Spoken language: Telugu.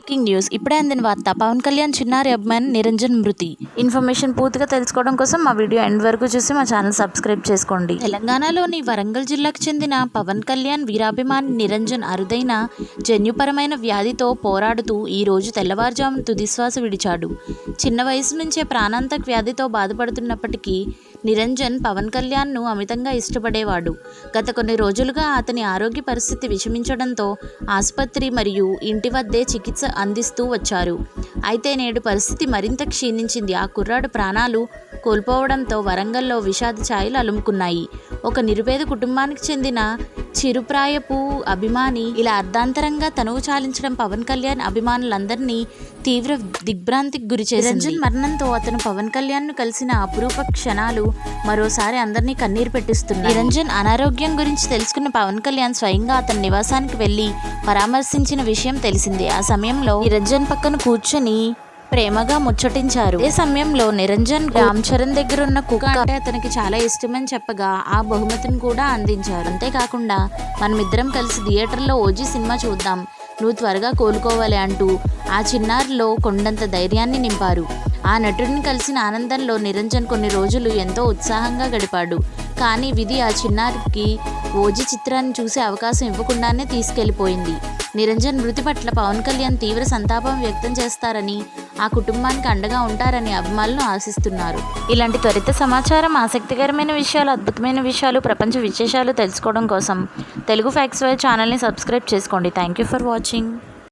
బ్రేకింగ్ న్యూస్ ఇప్పుడే అందిన వార్త. పవన్ కళ్యాణ్ చిన్నారి అభిమాని నిరంజన్ మృతి. ఇన్ఫర్మేషన్ పూర్తిగా తెలుసుకోవడం కోసం మా వీడియో ఎండ్ వరకు చూసి మా ఛానల్ సబ్స్క్రైబ్ చేసుకోండి. తెలంగాణలోని వరంగల్ జిల్లాకు చెందిన పవన్ కళ్యాణ్ వీరాభిమాని నిరంజన్ అరుదైన జన్యుపరమైన వ్యాధితో పోరాడుతూ ఈ రోజు తెల్లవారుజామున తుదిశ్వాస విడిచాడు. చిన్న వయసు నుంచే ప్రాణాంతక వ్యాధితో బాధపడుతున్నప్పటికీ నిరంజన్ పవన్ కళ్యాణ్ను అమితంగా ఇష్టపడేవాడు. గత కొన్ని రోజులుగా అతని ఆరోగ్య పరిస్థితి విషమించడంతో ఆసుపత్రి మరియు ఇంటి వద్దే చికిత్స అందిస్తూ వచ్చారు. అయితే నేడు పరిస్థితి మరింత క్షీణించింది. ఆ కుర్రాడు ప్రాణాలు కోల్పోవడంతో వరంగల్లో విషాద ఛాయలు అలుముకున్నాయి. ఒక నిరుపేద కుటుంబానికి చెందిన చిరుప్రాయపు అభిమాని ఇలా అర్ధాంతరంగా తనువు చాలించడం పవన్ కళ్యాణ్ అభిమానులందరినీ తీవ్ర దిగ్భ్రాంతికి గురిచేసింది. నిరంజన్ మరణంతో అతను పవన్ కళ్యాణ్ను కలిసిన అపురూప క్షణాలు మరోసారి అందరినీ కన్నీరు పెట్టిస్తున్నాయి. నిరంజన్ అనారోగ్యం గురించి తెలుసుకున్న పవన్ కళ్యాణ్ స్వయంగా అతని నివాసానికి వెళ్లి పరామర్శించిన విషయం తెలిసిందే. ఆ సమయంలో నిరంజన్ పక్కన కూర్చొని ప్రేమగా ముచ్చటించారు. అదే సమయంలో నిరంజన్ రామ్ చరణ్ దగ్గర ఉన్న కుక్క అంటే అతనికి చాలా ఇష్టమని చెప్పగా ఆ బహుమతిని కూడా అందించారు. అంతేకాకుండా మనమిద్దరం కలిసి థియేటర్లో ఓజీ సినిమా చూద్దాం, నువ్వు త్వరగా కోలుకోవాలి అంటూ ఆ చిన్నారిలో కొండంత ధైర్యాన్ని నింపారు. ఆ నటుడిని కలిసిన ఆనందంలో నిరంజన్ కొన్ని రోజులు ఎంతో ఉత్సాహంగా గడిపాడు. కానీ విధి ఆ చిన్నారికి ఓజీ చిత్రాన్ని చూసే అవకాశం ఇవ్వకుండానే తీసుకెళ్లిపోయింది. నిరంజన్ మృతి పట్ల పవన్ కళ్యాణ్ తీవ్ర సంతాపం వ్యక్తం చేస్తారని, ఆ కుటుంబానికి అండగా ఉంటారని అభిమానులు ఆశిస్తున్నారు. ఇలాంటి త్వరిత సమాచారం, ఆసక్తికరమైన విషయాలు, అద్భుతమైన విషయాలు, ప్రపంచ విశేషాలు తెలుసుకోవడం కోసం తెలుగు ఫ్యాక్ట్స్ ఛానల్ని సబ్స్క్రైబ్ చేసుకోండి. Thank you for watching.